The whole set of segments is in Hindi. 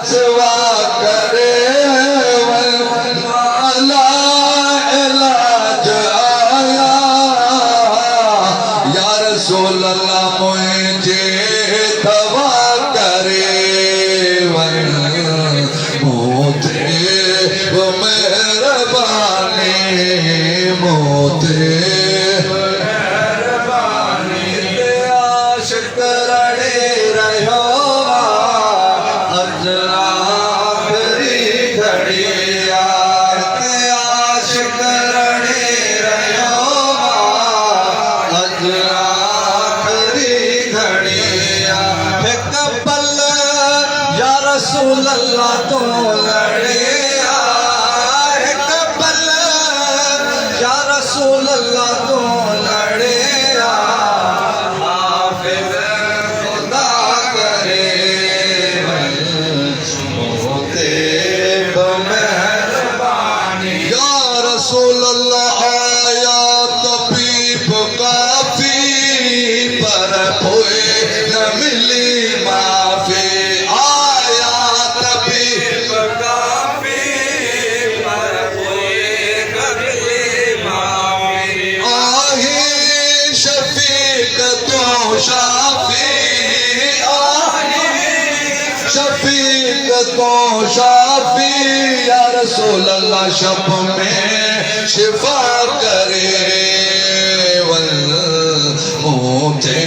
सेवा करे वाला इलाज आया या रसूल अल्लाह मुझे दवा करे मोते वो मेहरबानी मोते आशिक रड़े रहो आखिरी घड़िया आशिक रड़े रहो आखिरी घड़िया एक पल या रसूल अल्लाह तो लड़े एक पल या रसूल अल्लाह तो लड़े रसूल अल्लाह आया तबीब काफी पर कोई न मिली माफी आया तबीब काफी पर कोई न मिली माफी आही शफीक तो शाफी आही शफीक तो शाफी या रसूल अल्लाह शब में शिफा करे वल मोते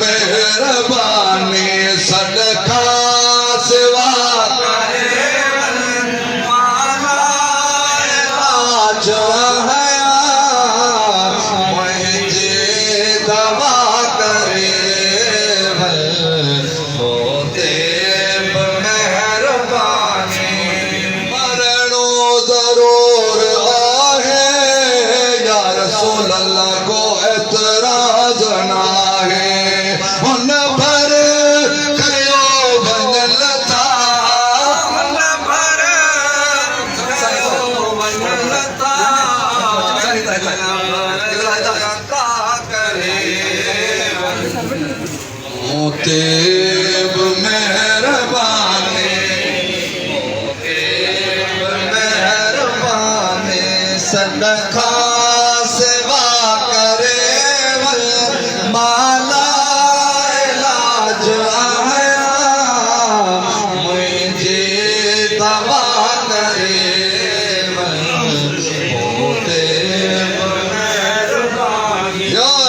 मेहरबानी सदका सेवा करे आज है मुझे दवा करे वल मोते मेहरबानी मरणो जरूर रसूल अल्लाह को एतराज ना है उन भर कयो बनलता उन भर कयो बनलता करे मोते मेहरबानी मेहरबानी सदका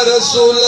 रसूल